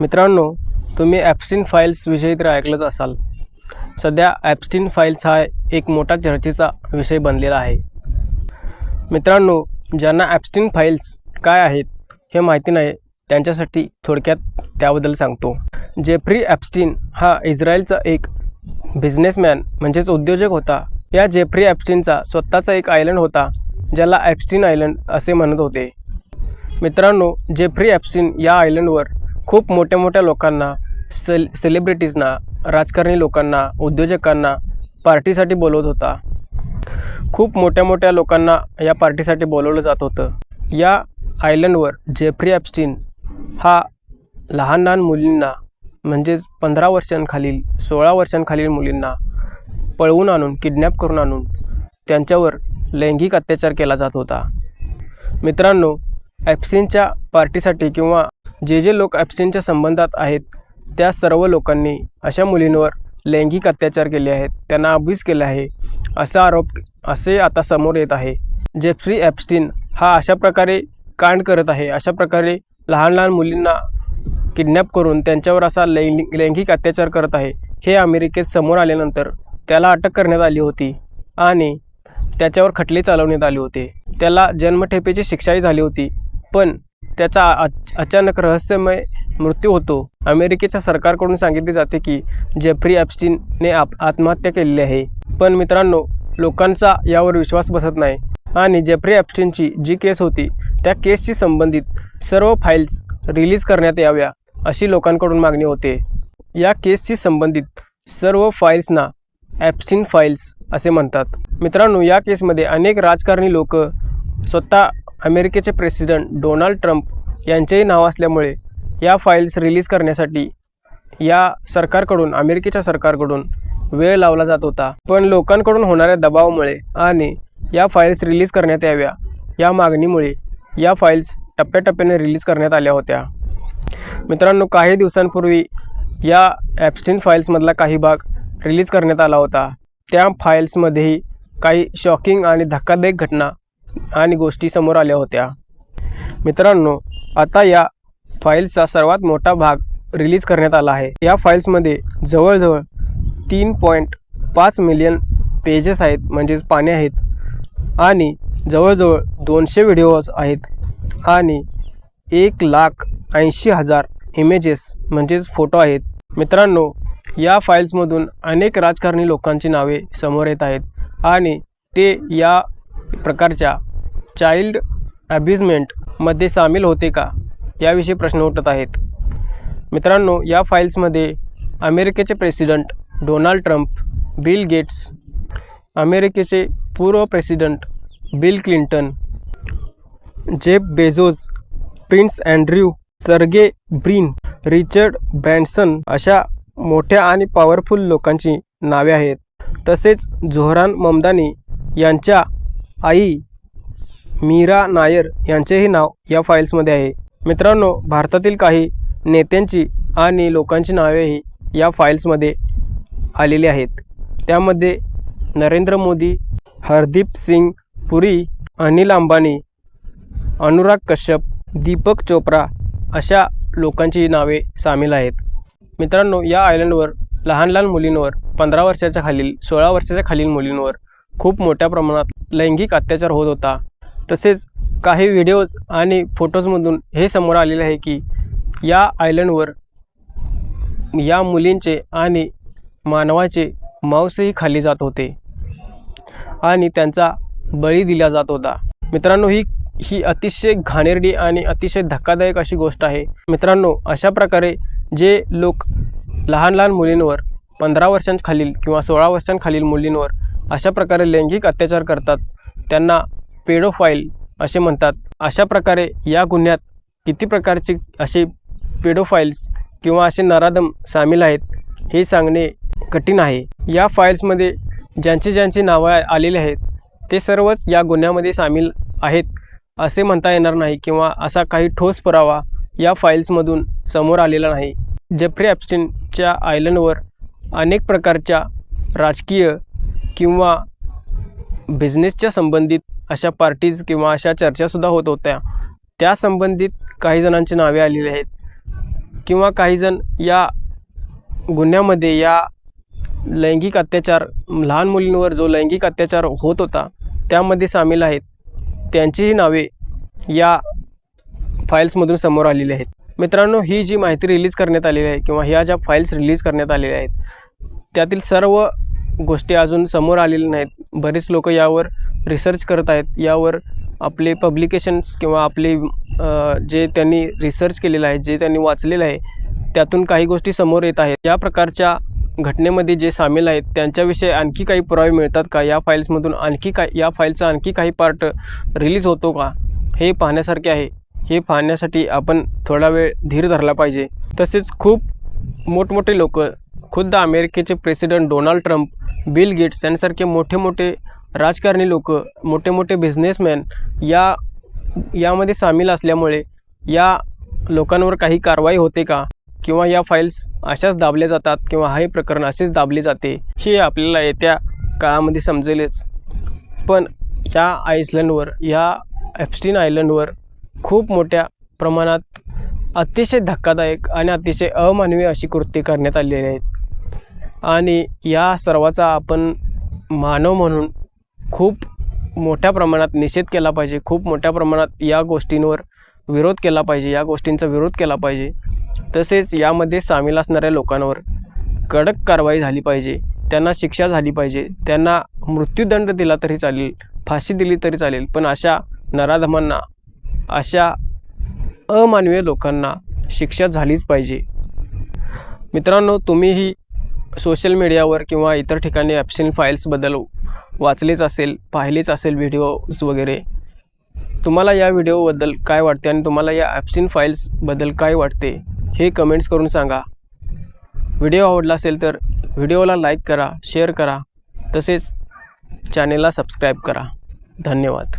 मित्रांनो, तुम्ही ॲप्स्टीन फाईल्स विषयी तर ऐकलंच असाल। सध्या ॲप्स्टीन फाईल्स हा एक मोठा चर्चेचा विषय बनलेला आहे। मित्रांनो, ज्यांना ॲप्स्टीन फाईल्स काय आहेत हे माहिती नाही, त्यांच्यासाठी थोडक्यात त्याबद्दल सांगतो। जेफ्री ॲप्स्टीन हा इस्रायलचा एक बिझनेसमॅन म्हणजेच उद्योजक होता। या जेफ्री ॲप्स्टीनचा स्वतःचा एक आयलंड होता, ज्याला ॲप्स्टीन आयलंड असे म्हणत होते। मित्रांनो, जेफ्री ॲप्स्टीन या आयलंडवर खूप मोठ्या लोकांना, सेलिब्रिटीजना, राजकारणी लोकांना, उद्योजकांना पार्टीसाठी बोलवत होता। खूप मोठ्या लोकांना या पार्टीसाठी बोलवलं जात होतं। या आयलंडवर जेफ्री ॲप्स्टीन हा लहान मुलींना म्हणजेच 15 वर्षांखालील 16 वर्षांखालील मुलींना पळवून आणून, किडनॅप करून आणून त्यांच्यावर लैंगिक अत्याचार केला जात होता। मित्रांनो, ॲप्स्टीनच्या पार्टीसाठी किंवा जे लोक ॲप्स्टीनच्या संबंधात आहेत त्या सर्व लोकांनी अशा मुलींवर लैंगिक अत्याचार केले आहेत, त्यांना अब्यूज केले आहे, असा आरोप असे आता समोर येत आहे। जेफ्री ॲप्स्टीन हा अशा प्रकारे कांड करत आहे, अशा प्रकारे लहान मुलींना किडनॅप करून त्यांच्यावर असा लैंगिक अत्याचार करत आहे, हे अमेरिकेत समोर आल्यानंतर त्याला अटक करण्यात आली होती आणि त्याच्यावर खटले चालवण्यात आले होते। त्याला जन्मठेपेची शिक्षाही झाली होती, पण त्याचा अचानक रहस्यमय मृत्यू होतो। अमेरिकेच्या सरकारकडून सांगितले जाते की जेफ्री ॲप्स्टीनने आत्महत्या केलेली आहे, पण मित्रांनो, लोकांचा यावर विश्वास बसत नाही आणि जेफ्री ॲप्स्टीनची जी केस होती त्या केसशी संबंधित सर्व फाईल्स रिलीज करण्यात याव्या अशी लोकांकडून मागणी होते। या केसशी संबंधित सर्व फाईल्सना ॲप्स्टीन फाईल्स असे म्हणतात। मित्रांनो, या केसमध्ये अनेक राजकारणी लोक, स्वतः अमेरिकेचे प्रेसिडेंट डोनाल्ड ट्रम्प यांचेही नाव असल्यामुळे या फाईल्स रिलीज करण्यासाठी या सरकारकडून, अमेरिकेच्या सरकारकडून वेळ लावला जात होता। पण लोकांकडून होणाऱ्या दबावामुळे आणि या फाईल्स रिलीज करण्यात याव्या या मागणीमुळे या फाईल्स टप्प्याटप्प्याने रिलीज करण्यात आल्या होत्या। मित्रांनो, काही दिवसांपूर्वी या ॲप्स्टीन फाईल्समधला काही भाग रिलीज करण्यात आला होता। त्या फाईल्समध्येही काही शॉकिंग आणि धक्कादायक घटना आणि गोष्टी समोर आल्या होत्या। मित्रांनो, आता या फाईल्सचा सर्वात मोठा भाग रिलीज करण्यात आला आहे। या फाईल्समध्ये जवळजवळ 3.5 मिलियन पेजेस आहेत, म्हणजेच पाने आहेत आणि जवळजवळ 200 व्हिडिओज आहेत आणि 1,80,000 इमेजेस म्हणजेच फोटो आहेत। मित्रांनो, या फाईल्समधून अनेक राजकारणी लोकांची नावे समोर येत आहेत आणि ते या प्रकारच्या चाइल्ड अब्यूजमेंटमध्ये सामील होते का याविषयी प्रश्न उठत आहेत। मित्रांनो, या फाईल्समध्ये अमेरिकेचे president Donald Trump, Bill Gates, अमेरिकेचे पूर्व president Bill Clinton, Jeff Bezos, Prince Andrew, Sergey Brin, Richard Branson अशा मोठ्या आणि पॉवरफुल लोकांची नावे आहेत। तसेच झोहरान ममदानी यांच्या आई मीरा नायर यांचेही नाव या फाईल्समध्ये आहे। मित्रांनो, भारतातील काही नेत्यांची आणि लोकांची नावेही या फाईल्समध्ये आलेली आहेत। त्यामध्ये नरेंद्र मोदी, हरदीप सिंग पुरी, अनिल अंबानी, अनुराग कश्यप, दीपक चोप्रा अशा लोकांची नावे सामील आहेत। मित्रांनो, या आयलंडवर लहान मुलींवर, 15 वर्षाच्या खालील, 16 वर्षाच्या खालील मुलींवर खूप मोठ्या प्रमाणात लैंगिक अत्याचार होत होता। तसेच काही व्हिडिओज आणि फोटोजमधून हे समोर आलेले आहे की या आयलंडवर या मुलींचे आणि मानवाचे मांसही खाल्ले जात होते आणि त्यांचा बळी दिला जात होता। मित्रांनो, ही अतिशय घाणेरडी आणि अतिशय धक्कादायक अशी गोष्ट आहे। मित्रांनो, अशा प्रकारे जे लोक लहान मुलींवर, 15 वर्षांखालील किंवा 16 वर्षांखालील मुलींवर अशा प्रकारे लैंगिक अत्याचार करतात त्यांना पेडोफाईल असे म्हणतात। अशा प्रकारे या गुन्ह्यात किती प्रकारचे असे पेडोफाईल्स किंवा असे नराधम सामील आहेत हे सांगणे कठीण आहे। या फाईल्समध्ये ज्यांची नावे आलेली आहेत ते सर्वच या गुन्ह्यामध्ये सामील आहेत असे म्हणता येणार नाही किंवा असा काही ठोस पुरावा या फाईल्समधून समोर आलेला नाही। जेफ्री ॲप्स्टीनच्या आयलंडवर अनेक प्रकारच्या राजकीय किंवा बिझनेसच्या संबंधित अशा पार्टीज किंवा अशा चर्चासुद्धा होत होत्या। त्या संबंधित काही जणांची नावे आलेली आहेत। किंवा काहीजण या गुन्ह्यामध्ये या लैंगिक अत्याचार, लहान मुलींवर जो लैंगिक अत्याचार होत होता त्यामध्ये सामील आहेत, त्यांचीही नावे या फाईल्समधून समोर आलेली आहेत. मित्रांनो, ही जी माहिती रिलीज करण्यात आलेली आहे किंवा ह्या ज्या फाईल्स रिलीज करण्यात आलेल्या आहेत त्यातील सर्व गोष्टी अजून समोर आलेल्या नाहीत. बरेच लोक यावर रिसर्च करत आहेत, यावर आपले पब्लिकेशन्स किंवा आपले जे त्यांनी रिसर्च केलेलं आहे, जे त्यांनी वाचलेलं आहे त्यातून काही गोष्टी समोर येत आहेत. या प्रकारच्या घटनेमध्ये जे सामील आहेत त्यांच्याविषयी आणखी काही पुरावे मिळतात का, या फाईल्समधून या फाईलचा आणखी काही पार्ट रिलीज होतो का, हे पाहण्यासारखे आहे. हे पाहण्यासाठी आपण थोडा वेळ धीर धरला पाहिजे. तसेच खूप मोठमोठे लोक, खुद्द अमेरिकेचे president Donald Trump, Bill Gates यांसारखे मोठे मोठे राजकारणी लोक, मोठे मोठे बिझनेसमॅन यामध्ये सामील असल्यामुळे या लोकांवर काही कारवाई होते का, किंवा या फाईल्स अशाच दाबल्या जातात किंवा हे प्रकरण असेच दाबले जाते, हे आपल्याला येत्या काळामध्ये समजेलच. पण या आइसलंडवर, या एप्स्टीन आयलंडवर खूप मोठ्या प्रमाणात अतिशय धक्कादायक आणि अतिशय अमानवीय अशी कृत्ये करण्यात आलेली आहेत आणि या सर्वाचा आपण मानव म्हणून खूप मोठ्या प्रमाणात निषेध केला पाहिजे. खूप मोठ्या प्रमाणात या गोष्टींवर विरोध केला पाहिजे, या गोष्टींचा विरोध केला पाहिजे. तसेच यामध्ये सामील असणाऱ्या लोकांवर कडक कारवाई झाली पाहिजे, त्यांना शिक्षा झाली पाहिजे, त्यांना मृत्यूदंड दिला तरी चालेल, फाशी दिली तरी चालेल, पण अशा नराधमांना, अशा अमानवीय लोकांना शिक्षा झालीच पाहिजे. मित्रांनो, तुम्हीही सोशल मीडियावर किंवा इतर ठिकाणी एप्स्टीन फाईल्सबद्दल वाचलेच असेल, पाहिलेच असेल व्हिडिओज वगैरे. तुम्हाला या व्हिडिओबद्दल काय वाटते आणि तुम्हाला या एप्स्टीन फाईल्सबद्दल काय वाटते हे कमेंट्स करून सांगा. व्हिडिओ आवडला असेल तर व्हिडिओला लाईक करा, शेअर करा, तसेच चॅनेलला सबस्क्राईब करा. धन्यवाद.